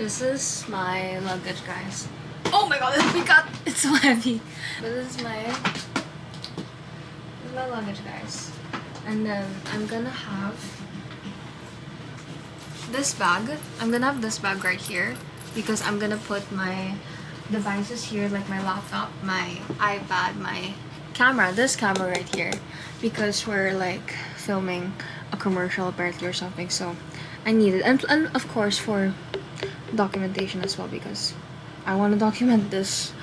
This is my luggage, guys. Oh my god, it's so heavy. But this is my luggage, guys. And then I'm gonna have this bag. I'm gonna have this bag right here because I'm gonna put my devices here, like my laptop, my iPad, my camera, this camera right here, because we're like filming a commercial apparently or something, so I need it. And of course for documentation as well, because I want to document this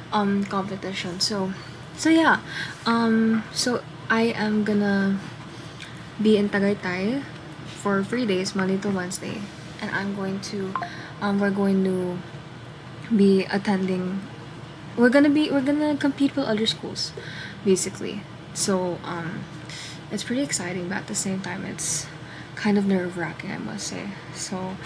competition. So yeah, so I am gonna be in Tagaytay for 3 days, Monday to Wednesday, and I'm going to we're going to be attending, we're gonna compete with other schools basically. So it's pretty exciting, but at the same time it's kind of nerve-wracking, I must say. So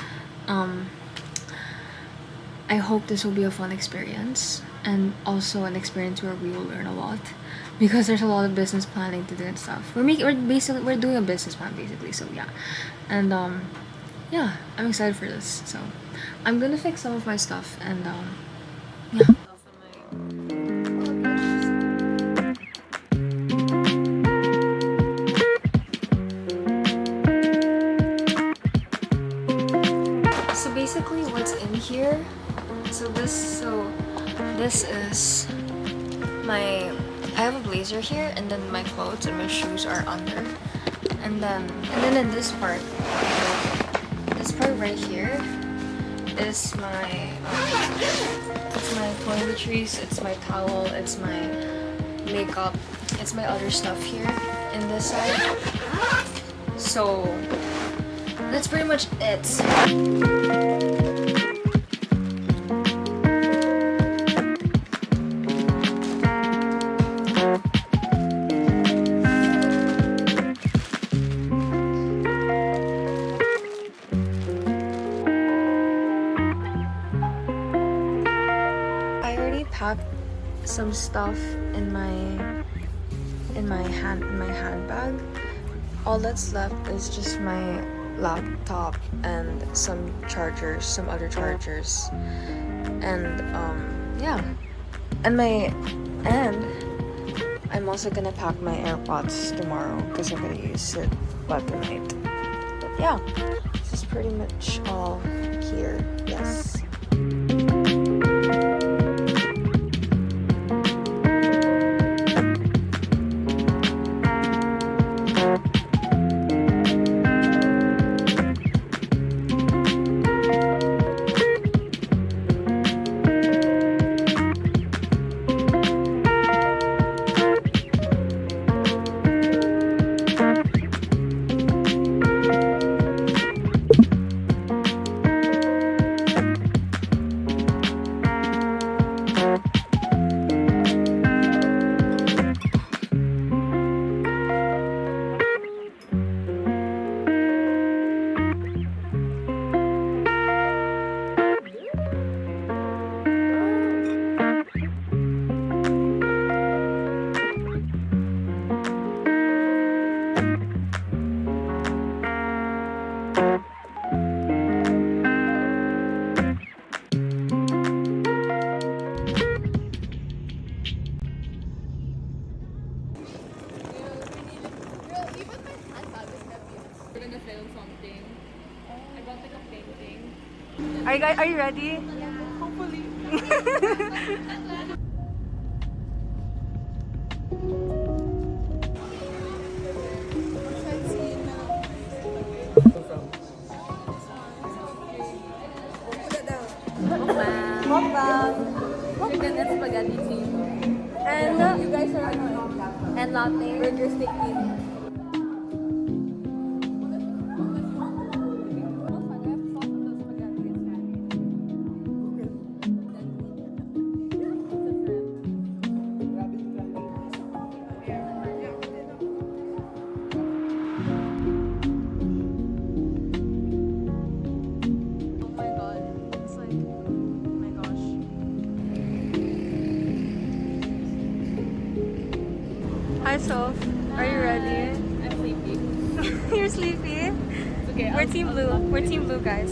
I hope this will be a fun experience, and also an experience where we will learn a lot, because there's a lot of business planning to do and stuff. We're doing a business plan basically. So yeah, and yeah, I'm excited for this. So I'm gonna fix some of my stuff, and yeah. So basically what's in here, so this is my, I have a blazer here, and then my clothes and my shoes are under, and then in this part right here is my it's my toiletries, it's my towel, it's my makeup, it's my other stuff here in this side. So that's pretty much it. Packed some stuff in my handbag. All that's left is just my laptop and some chargers, some other chargers, and yeah, and I'm also gonna pack my AirPods tomorrow because I'm gonna use it tonight. But yeah, this is pretty much all here. Yes. Are you ready? Yeah, hopefully. Mukbang. Chicken and spaghetti tea. And you guys are and latte. Burger sticky. Hi, Soph. Are you ready? I'm sleepy. You're sleepy? Okay, We're team blue. We're team blue, guys.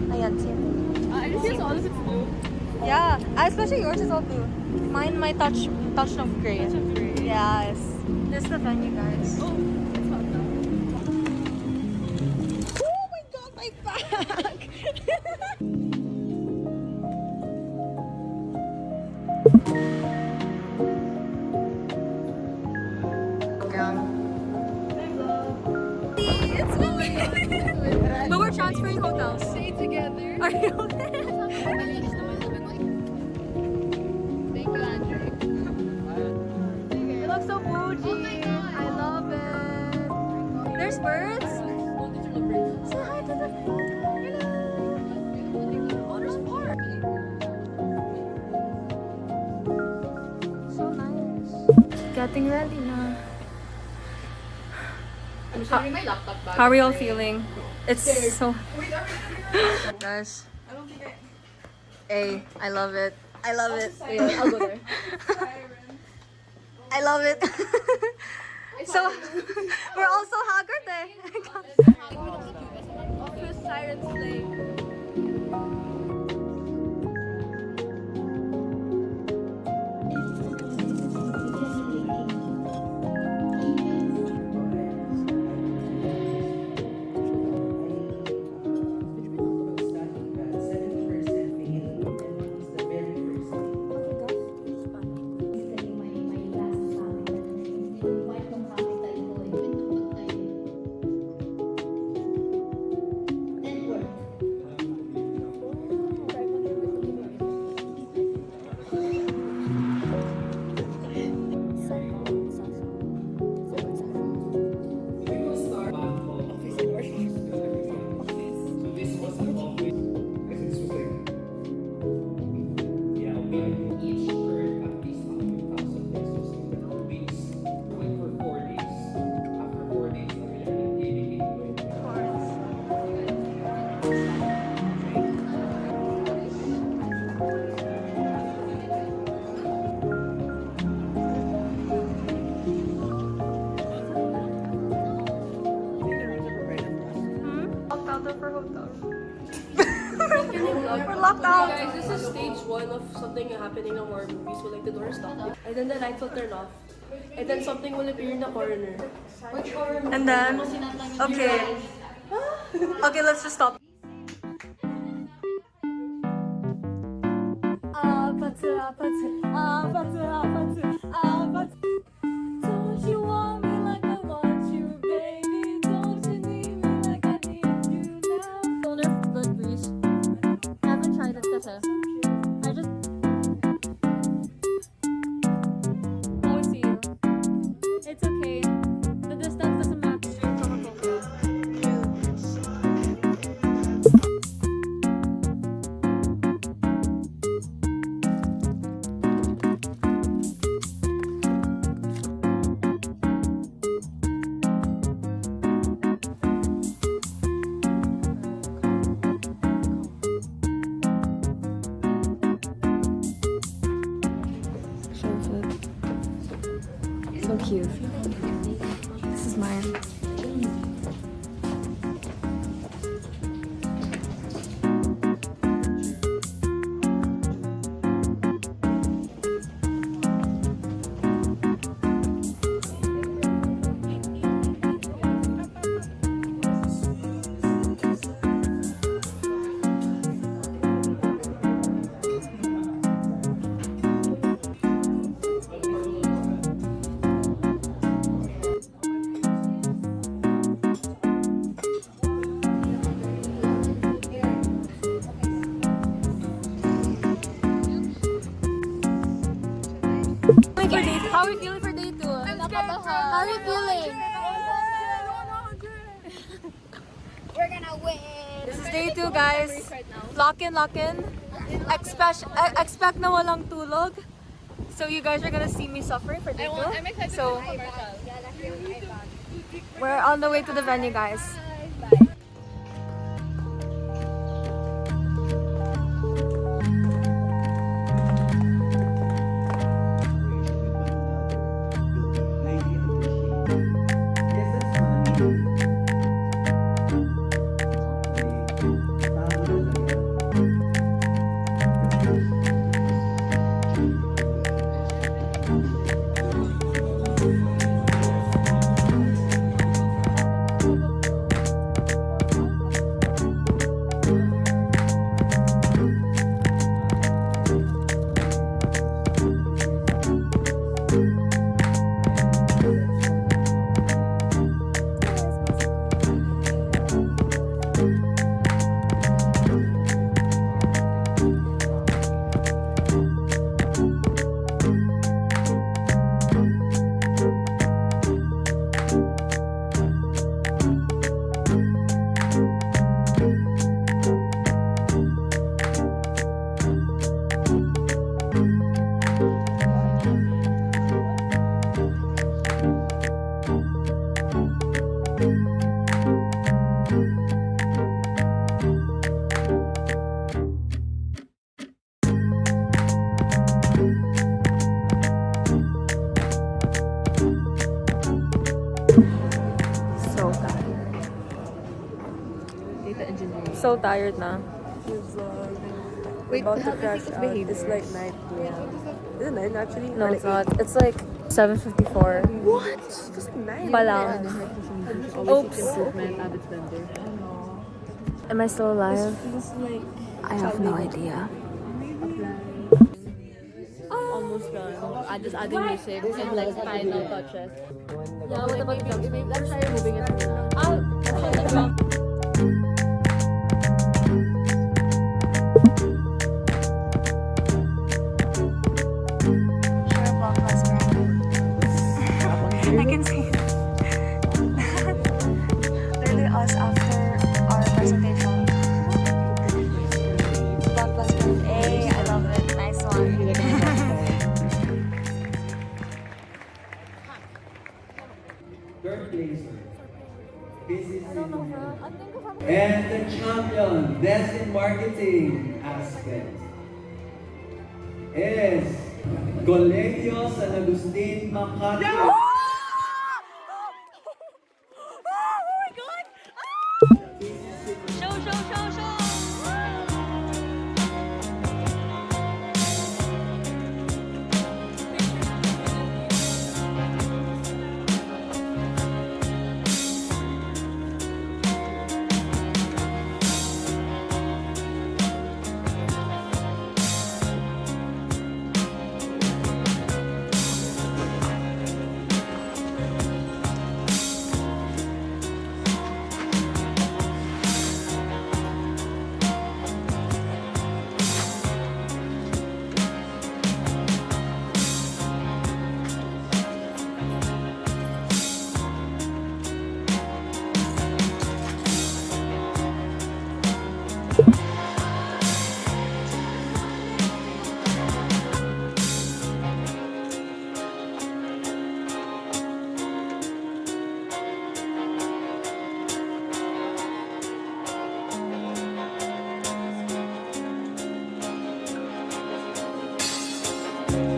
Ayan, team blue. Here's all of it's blue. Yeah, especially yours is all blue. Mine, my touch of gray. Touch of gray. Yes. This is the venue, guys. Oh, it's hot now. Oh my god, my back! It's me! But we're transferring hotels. Stay together. Are you okay? Thank you, Andre. It looks so bougie. I love it. There's birds. Say hi to the hello. Oh, there's four. So nice. Getting ready na. I'm sharing my laptop bag. How are you all feeling? It's so. Guys. I don't think I love it. I love it. Yeah, I'll go there. I love it. So we're all so haggard eh. Office sirens play. We're locked out. Guys, this is stage 1 of something happening in horror movies. So like the door stopped, and then the lights will turn off, and then something will appear in the corner. Which corner? And then, okay. Okay, let's just stop. Don't you want me like I want you, baby? Don't you need me like I need you now? Toner, good breeze. I haven't tried it kasi. I just always see you. It's okay. The distance doesn't matter. Straight from a photo. So cute. This is mine. How are you feeling for day 2? How are you feeling? We're gonna win. This is day 2, guys. Lock in, lock in. Expect na walang tulog. So you guys are gonna see me suffering for day 2. I'm excited So for the commercial. we're on the way to the venue, guys. so tired na. Wait, about to crash out. It's like 9 p.m. Is it 9 actually? No, Or it's like not. It's like 7:54. What? It's like 9 Pa lang. Oops. Am I still alive? Feels like I have no idea. almost done. I just adding music and like final touches. Yeah, what about the drums? Let's try removing it. I can see it. Literally us after our presentation. Blockbuster. Hey, I love it. Nice one. Third placer, and the champion, best in marketing aspect, is Colegio San Agustin Makati.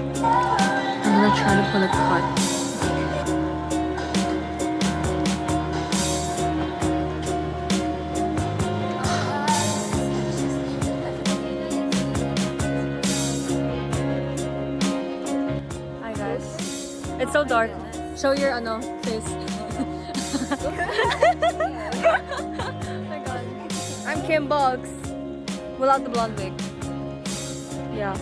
I'm gonna try to pull a cut. Hi guys. It's so dark. Show your face. Oh my god. I'm Kim Boggs. Without the blonde wig. Yeah.